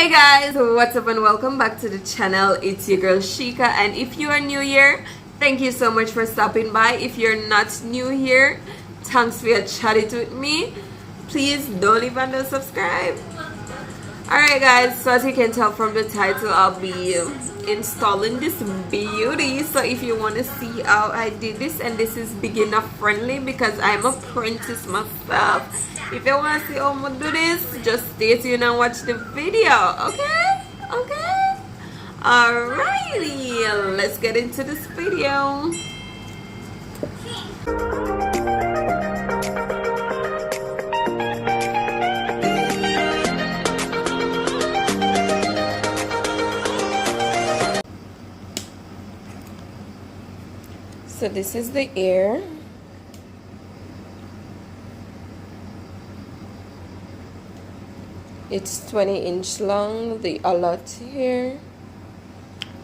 Hey guys, what's up and welcome back to the channel. It's your girl Shika, and if you are new here, thank you so much for stopping by. If you're not new here, thanks for chatting with me. Please don't leave and subscribe. Alright guys, so as you can tell from the title, I'll be installing this beauty. So if you want to see how I did this, and this is beginner friendly because I'm a apprentice myself. If you want to see how I do this, just stay tuned and watch the video, okay? Okay? Alrighty, let's get into this video. So this is the ear. It's 20-inch long, the allot here.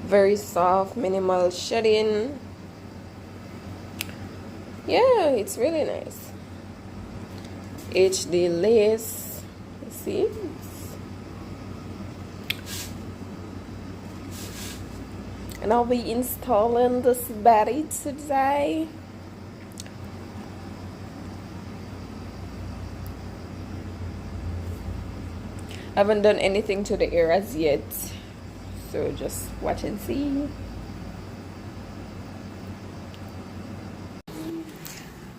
Very soft, minimal shedding. Yeah, it's really nice. HD lace. You see? And I'll be installing this baddie today. I haven't done anything to the ear as yet, so just watch and see.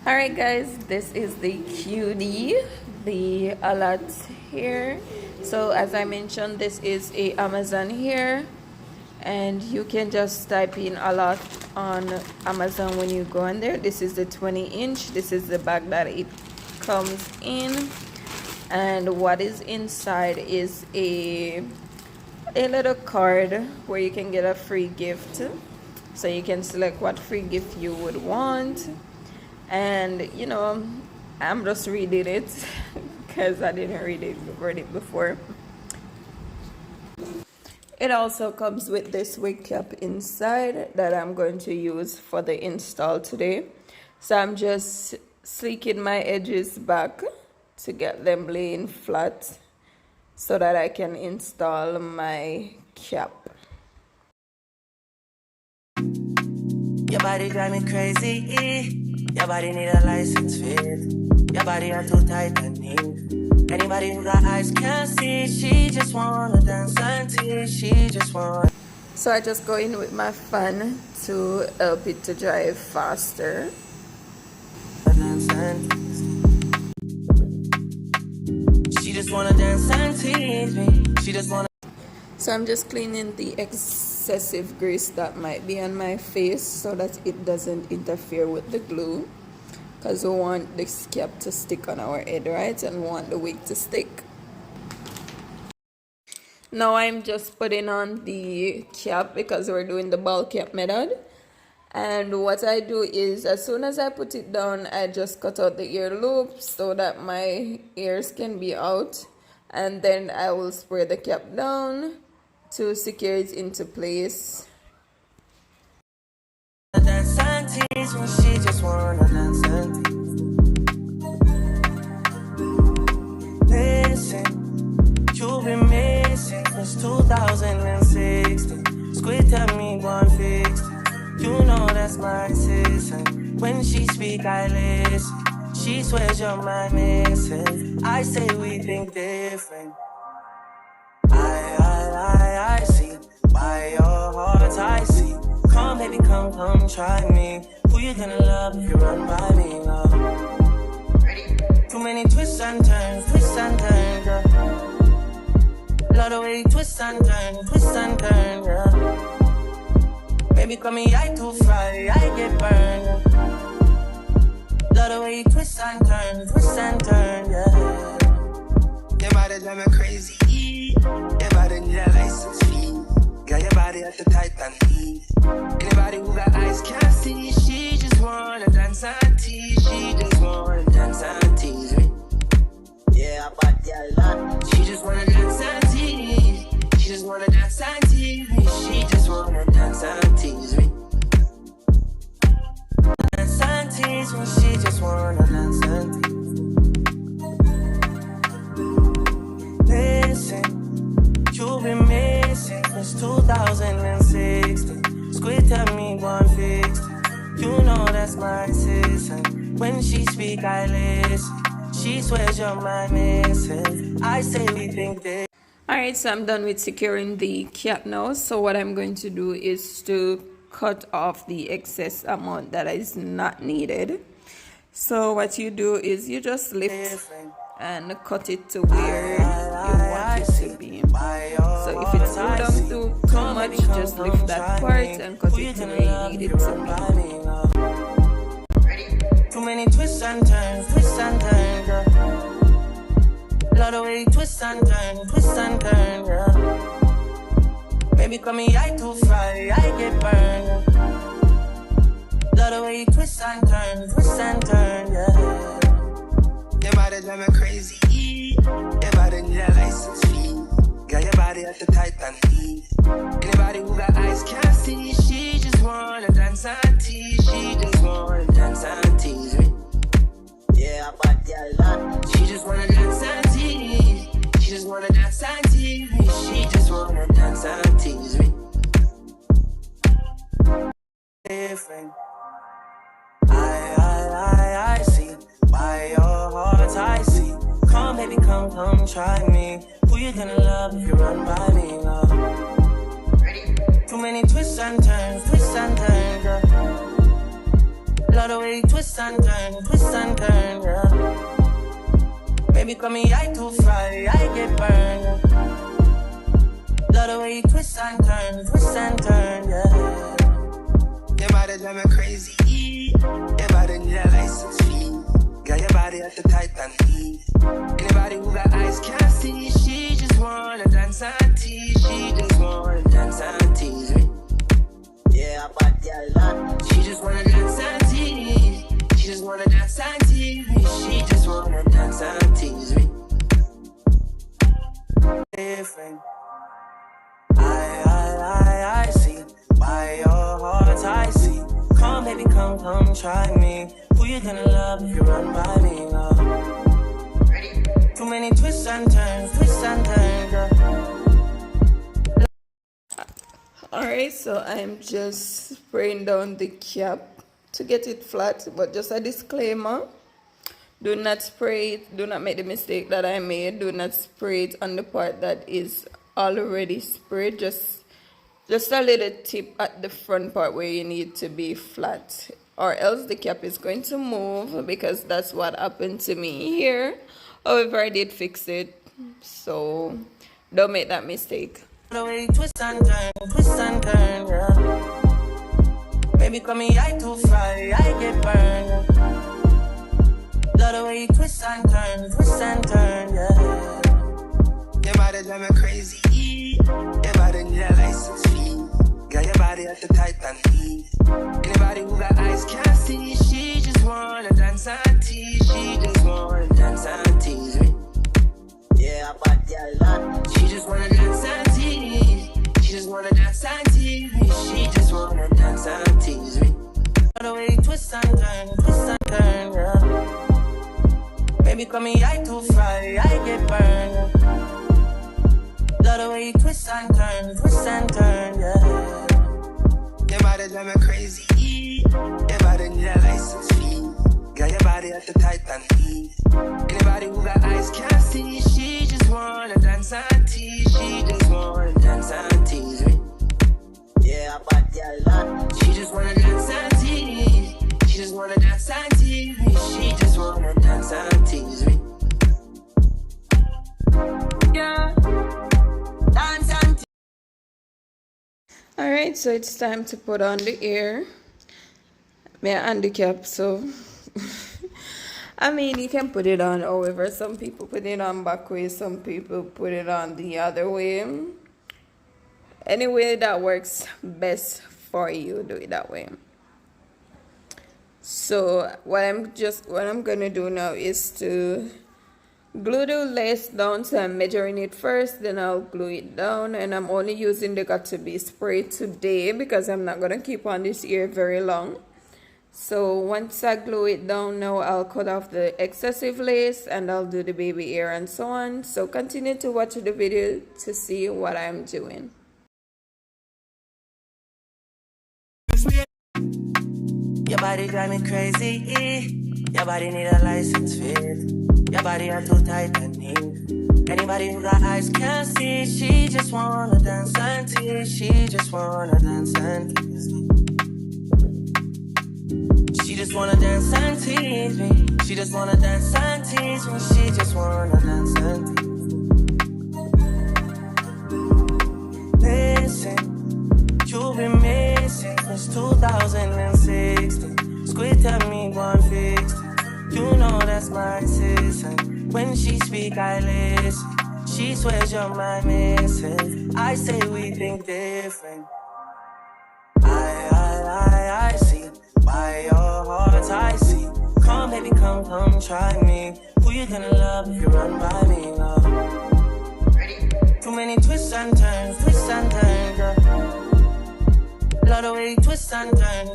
Alright guys, this is the QD, the allot here. So as I mentioned, this is a Amazon here, and you can just type in allot on Amazon when you go in there. This is the 20-inch. This is the bag that it comes in. And what is inside is a little card where you can get a free gift. So you can select what free gift you would want. And you know, I'm just reading it because I didn't read it before. It also comes with this wig cap inside that I'm going to use for the install today. So I'm just sleeking my edges back to get them laying flat so that I can install my cap. Your body drive me crazy. Your body need a license fit. Your body are too tight and neat. Anybody who got eyes can't see. She just wanna dance and tease. She just wanna. So I just go in with my fan to help it to dry faster. Dance and tease. She just wanna dance and tease me. She just wanna. So I'm just cleaning the excessive grease that might be on my face so that it doesn't interfere with the glue, because we want this cap to stick on our head, right? And we want the wig to stick. Now I'm just putting on the cap because we're doing the ball cap method. And what I do is, as soon as I put it down, I just cut out the ear loop so that my ears can be out. And then I will spray the cap down to secure it into place. Dance and tease me. She just wanna dance and tease. Listen, you've been missing since 2016. Squid tell me one fix. You know that's my sister. When she speak, I listen. She swears you're my missus. I say we think different. I see. By your heart, I see. Come, baby, come, try me. Who you gonna love if you run by me, love? Ready? Too many twists and turns, girl. Love the way you twist and turn, girl. Baby, call me, I too fry, I get burned. Love the way you twist and turn, yeah. Your body drive me crazy. Your body need a license fee. Got your body at the tight and neat. Anybody who got eyes can't see. She just wanna dance and tease. She just wanna dance and tease me. Yeah, but yeah, she just wanna dance and tease. She just wanna dance and tease me. She just wanna dance and tease me. Dance and tease me. She just wanna dance and tease me. Listen, you since 2016. Squid tell me 150. You know that's my assistant. When she speak, I listen. She swears you're my missing. I say we think this. Alright, so I'm done with securing the cap now. So what I'm going to do is to cut off the excess amount that is not needed. So what you do is you just lift and cut it to where you want it to be. So if it's too much, just lift that part and cut it to where you need it to be. Too many twists and turns, girl. Love the way you twist and turn, girl. Baby, call me eye to fry, I get burned. Love the way you twist and turn, yeah. Your body drive me crazy, your body need a license fee. Got your body at the Titan heat. Anybody who got eyes can't see. She just wanna dance and tease. She just wanna dance and tease me. Yeah, but she just wanna dance and tease. She just wanna dance and tease me. She just wanna dance and tease me. Different. I see. By your heart I see. Come baby, come try me. Who you gonna love if you run by me, love? Ready? Too many twists and turns, girl. Love the way you twist and turn, girl. Baby, call me eye to fry, I get burned. Love the way you twist and turn, yeah. Your body drive me crazy, your body need a license fee. Got your body at the Titan heat. Anybody who got eyes can't see. She just wanna dance and tease. She just wanna dance and tease me. Yeah, but she just wanna dance and tease. She just wanna dance and tease me. She just wanna dance and tease me. Different. I see. By your heart I see. Come baby, come try me. Who you gonna love if you run by me, love? Ready? Too many twists and turns, girl. Alright, so I'm just spraying down the cap to get it flat, but just a disclaimer, do not spray it, do not make the mistake that I made, do not spray it on the part that is already sprayed, just a little tip at the front part where you need to be flat, or else the cap is going to move, because that's what happened to me here. However, I did fix it, so don't make that mistake. The way you twist and turn, girl. Baby, call me eye to fry, I get burned. Love the way you twist and turn, yeah. Your body drive me crazy, your body need a license fee. Got your body at the Titan heat. Anybody who got eyes can't see. She just wanna dance and tease. She just wanna dance and tease me. Yeah, but she just wanna dance and tease. She just wanna dance and tease me. She just wanna dance and tease me. The way you twist and turn, girl. Baby, call me eye to fry, I get burned. Love the way you twist and turn, yeah. Your body drive me crazy, your body need a license fee. Got your body at the Titan heat. Anybody who got eyes can't see. She just wanna dance and tease. She just wanna dance and tease me. Yeah, but she just wanna dance and tease. She just wanna dance and tease me. She just wanna dance and tease me. Yeah. Alright, so it's time to put on the ear. My handicap, so I mean, you can put it on however. Some people put it on back way, some people put it on the other way. Any way that works best for you, do it that way. So what I'm gonna do now is to glue the lace down. So I'm measuring it first, then I'll glue it down, and I'm only using the Got To Be spray today because I'm not gonna keep on this ear very long. So once I glue it down, now I'll cut off the excessive lace and I'll do the baby ear and so on. So continue to watch the video to see what I'm doing. Your body drive me crazy. Your body need a license fit. Your body are too tight and neat. Anybody who got eyes can't see. She just wanna dance and tease. She just wanna dance and tease me. She just wanna dance and tease me. She just wanna dance and tease me. She just wanna dance and tease me. Listen, you've been missing since 2016. Squid tell me 150. You know that's my sis. And when she speak, I listen. She swears you're my missus. I say we think different. I see why your heart's icy. Come, baby, come, try me. Who you gonna love if you run by me, love? Ready? Too many twists and turns, girl. Love the way you twist and turn,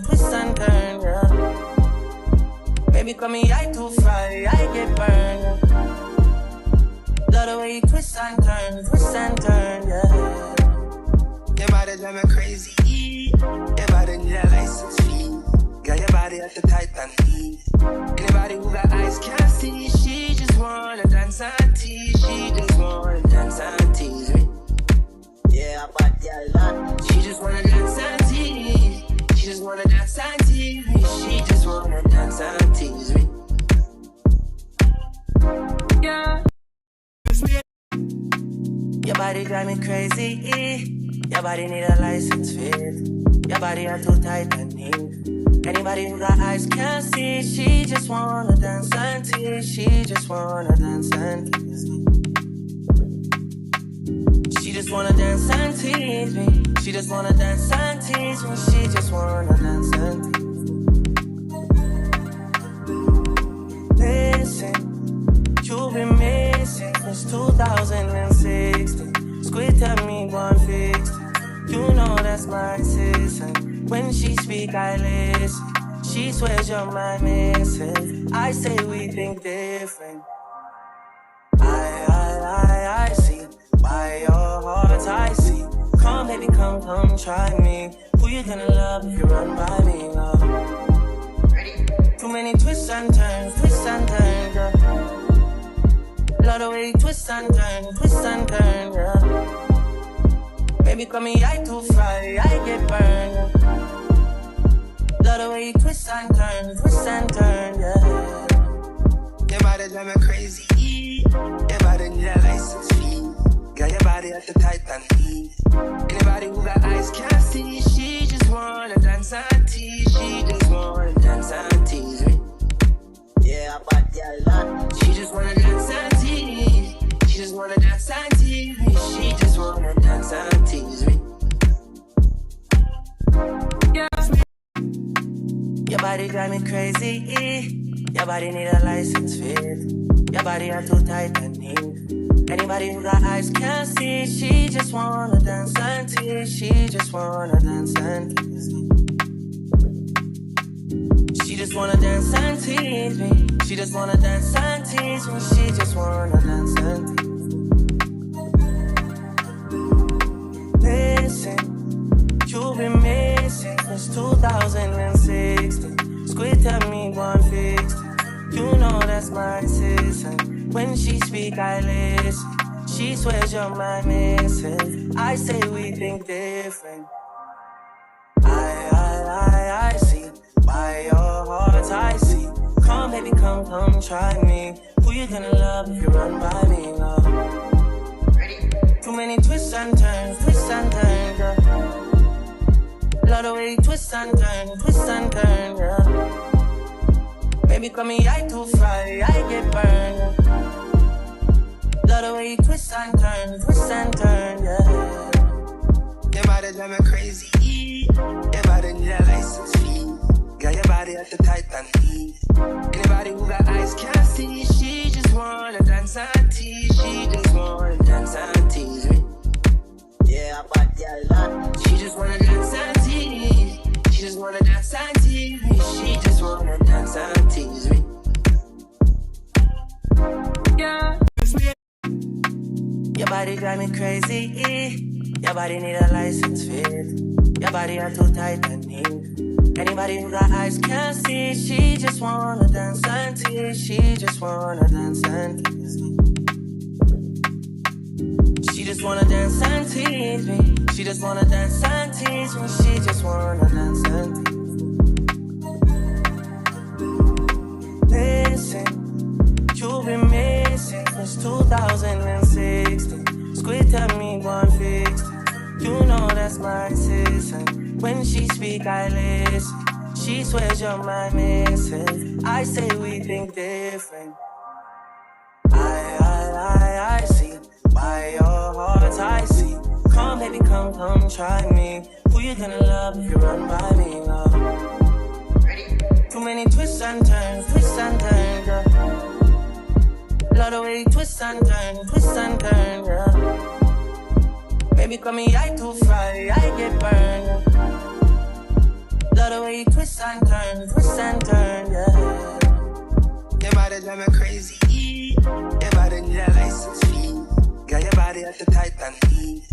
girl. Baby, call me, I too fry, I get burned. Love the way you twist and turn, yeah. Your body drive me crazy. Your body need a license fee. Got your body at the tight and heat. Anybody who got eyes can't see. She just wanna dance and tease. She just wanna dance and tease me. Yeah, but yeah, she just wanna dance and tease. She just wanna dance and tease me. She just wanna dance and tease me. Yeah. Your body drive me crazy. Your body need a license fit. Your body are too tight and neat. Anybody who got eyes can't see. She just wanna dance and tease. She just wanna dance and tease me. She just wanna dance and tease me. She just wanna dance and tease me. She just wanna dance and tease me. Listen, you've been missing since 2016. Squid tell me 150. You know that's my sis. And when she speak, I listen. She swears you're my missus. I say we think different. I see why your heart's icy. Come, baby, come, try me. Who you gonna love if you run by me, love? Ready? Too many twists and turns, girl. Love the way you twist and turn, girl. Baby, call me, I too fry, I get burned. Love the way you twist and turn, yeah. Your body drive me crazy. Your body need a license fee. Got your body at the tight and heat. Anybody who got eyes can't see. She just wanna dance and tease. She just wanna dance and tease me. Yeah, but yeah, she just wanna dance and tease. She just wanna dance and tease me. She just wanna dance and tease me. Yeah. Your body drive me crazy. Your body need a license fit. Your body are too tight and neat. Anybody who got eyes can't see. She just wanna dance and tease. She just wanna dance and tease me. She just wanna dance and tease me. She just wanna dance and tease me. She just wanna dance and tease me. Listen, you've been missing since 2016. Squid tell me 150. You know that's my sis. And when she speak, I listen. She swears you're my missus. I say we think different. I see why your heart's icy. Come, baby, come, try me. Who you gonna love if you run by me, love? Ready? Too many twists and turns, girl. Love the way you twist and turn, girl. Baby, call me, I too fry, I get burned. Love the way you twist and turn, yeah. Your body drive me crazy. Your body need a license fee. Got your body at the tight and heat. Anybody who got eyes can't see. She just wanna dance and tease. She just wanna dance and tease me. Yeah, but yeah, she just wanna dance and tease. She just wanna dance and tease me. She just wanna dance and tease me. Yeah. Your body drive me crazy. Your body need a license fit. Your body are too tight and neat. Anybody who got eyes can't see. She just wanna dance and tease. She just wanna dance and tease. She just wanna dance and tease me. She just wanna dance and tease me. She just wanna dance and tease me. Listen, you've been missing since 2016. Squid tell me one fix. You know that's my assistant. When she speak, I listen. She swears you're my missus. I say we think different. I see. By your heart, I see. Come, baby, come, try me. Who you gonna love if you run by me, love? Ready? Too many twists and turns, girl. Love the way you twist and turn, girl. Baby, call me, I too fry, I get burned. Love the way you twist and turn, yeah. Your body drive me crazy. Your body need a license fee. Got your body at the Titan heat.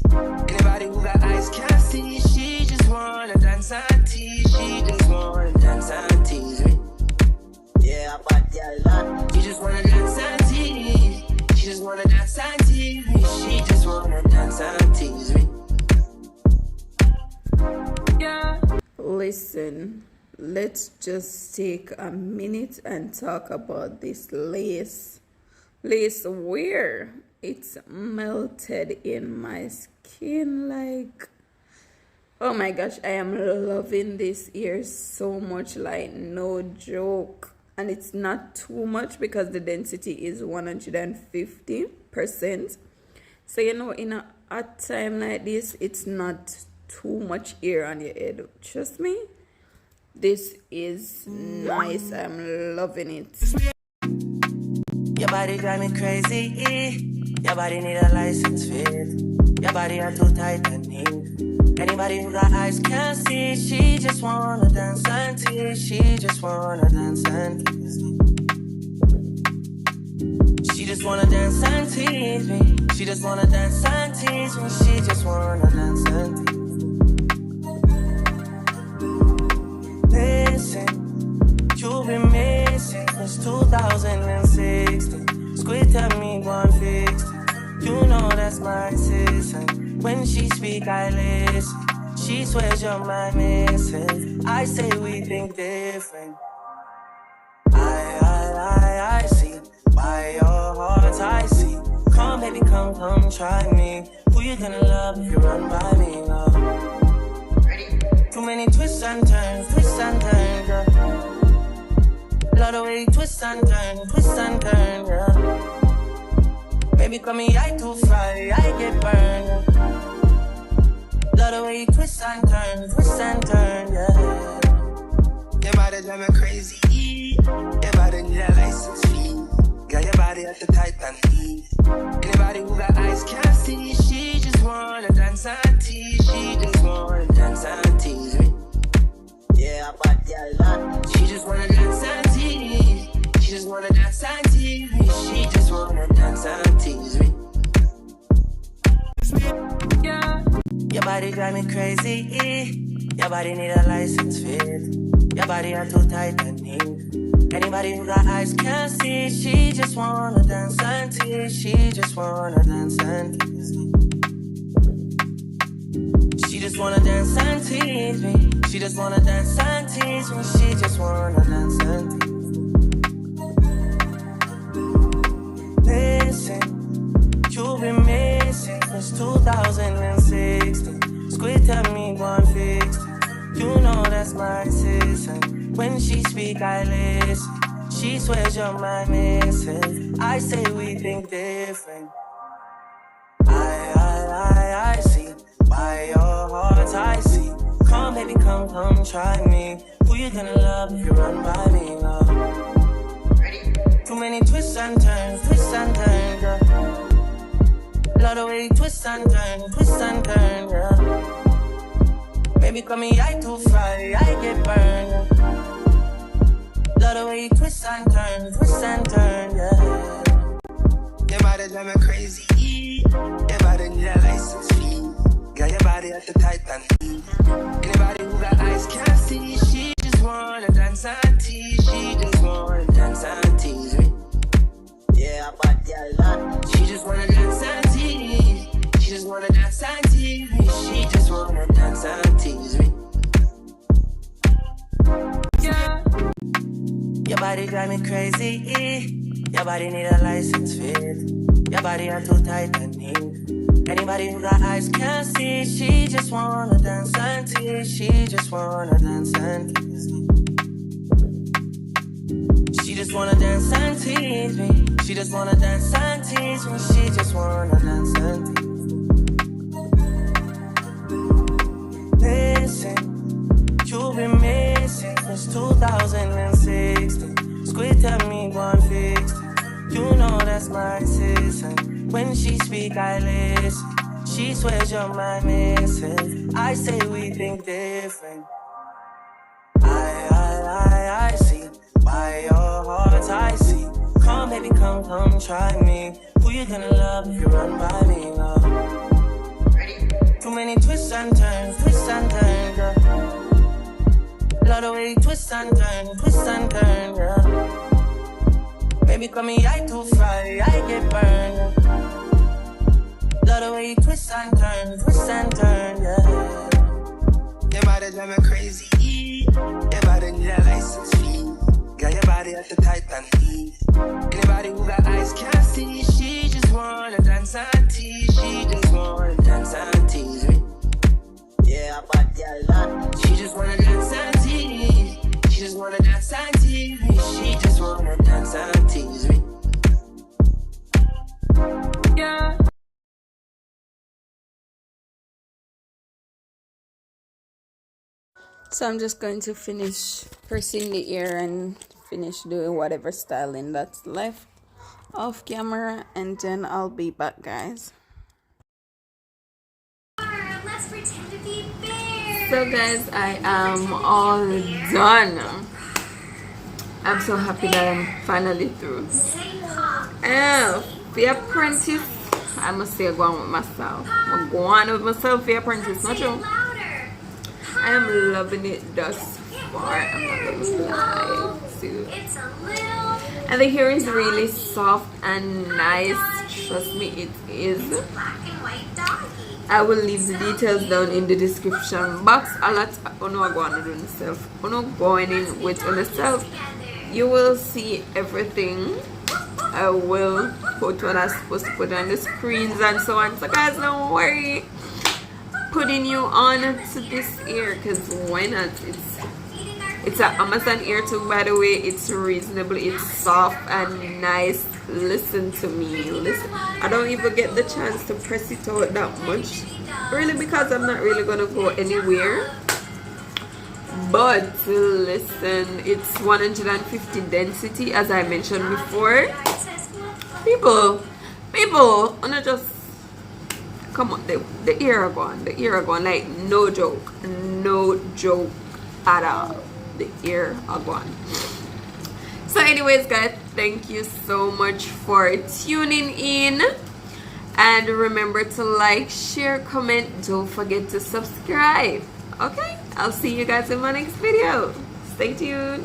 Anybody who got eyes can't see. She just wanna dance and tease. She just wanna dance and tease me. Yeah, but yeah, she just wanna dance and tease. She just wanna dance and tease me. She just wanna dance and tease me. Yeah. Listen, let's just take a minute and talk about this lace. Lace wear. It's melted in my skin like, oh my gosh, I am loving this ear so much, like no joke. And it's not too much because the density is 150%. So you know, in a time like this, it's not too much ear on your head. Trust me, this is nice. I'm loving it. Your body drive me crazy. Your body need a license fit. Your body are too tight and neat. Anybody who got eyes can't see. She just wanna dance and tease. She just wanna dance and tease me. She just wanna dance and tease me. She just wanna dance and tease me. She just wanna dance and tease me. Listen, you've been missing since 2016. Squid tell me one fix. You know that's my assistant. When she speak, I listen. She swears you're my missus. I say we think different. I see. By your heart, I see. Come, baby, come, try me. Who you gonna love if you run by me, love? Ready? Too many twists and turns, girl. Love the way you twist and turn, girl. Baby, call me, I too fry, I get burned. Love the way you twist and turn, yeah. Your body drive me crazy. Your body need a license fee. Got your body at the Titan heat. Anybody who got eyes can't see. She just wanna dance and tease. She just wanna dance and tease me. Yeah, but yeah, she just wanna dance and tease. She just wanna dance and tease me. She just wanna dance and tease me. Yeah. Your body drive me crazy. Your body need a license fit. Your body are too tight and neat. Anybody who got eyes can't see. She just wanna dance and tease. She just wanna dance and tease me. She just wanna dance and tease me. She just wanna dance and tease me. She just wanna dance and tease me. Listen, you've been missing since 2016. Squid tell me one fix. You know that's my assistant. When she speak, I listen. She swears you're my missus. I say we think different. I see. By your heart, I see. Come, baby, come, try me. Who you gonna love if you run by me, love? Ready? Too many twists and turns, girl. Love the way you twist and turn, girl. Baby, call me, I too fry, I get burned. Love the way you twist and turn, yeah. Your body drive me crazy. Your body need a license fee. Got your body at the Titan heat. Anybody who got eyes can't see. She crazy. Your body need a license fit. Your body are too tight and neat. Anybody who got eyes can't see. She just wanna dance and tease. She just wanna dance and tease me. She just wanna dance and tease me. She just wanna dance and tease me. She just wanna dance and tease me. Listen, you've been missing since 2016. Squid tell me one fix. You know that's my sister. When she speak, I listen. She swears you're my missus. I say we think different. I see. By your heart, I see. Come, baby, come, try me. Who you gonna love if you run by me, love? Ready? Too many twists and turns, girl. Love the way you twist and turn, girl. Baby, call me, I too fry, I get burned, yeah. Love the way you twist and turn, yeah. Your body drive me crazy. Your body need a license fee. Got your body at the tight and heat. Anybody who got eyes can't see. She just wanna dance and tease. She just wanna dance and tease me. Yeah, but she just wanna dance and tease. She just wanna dance and tease me. She just wanna dance and tease me. Yeah. So I'm just going to finish pressing the ear and finish doing whatever styling that's left off camera, and then I'll be back, guys. Let's pretend to be bears. So guys, I am all done. I'm so happy that I'm finally through. The apprentice, I must say, I go on with myself. I'm going with myself, the apprentice, not true. I am loving it thus far. I'm not going to lie to you. And the hair is really soft and nice. Trust me, it is. I will leave the details down in the description box. A lot of going to do yourself. Going in with yourself. You will see everything. I will put what I'm supposed to put on the screens and so on. So guys, don't worry putting you on to this ear, because why not? It's an Amazon ear too, by the way. It's reasonable, it's soft and nice. Listen to me, listen. I don't even get the chance to press it out that much, really, because I'm not really gonna go anywhere. But listen, it's 150 density, as I mentioned before. People, wanna just come on, the ear are gone, like no joke at all. The ear are gone. So anyways guys, thank you so much for tuning in, and remember to like, share, comment, don't forget to subscribe. Okay, I'll see you guys in my next video. Stay tuned.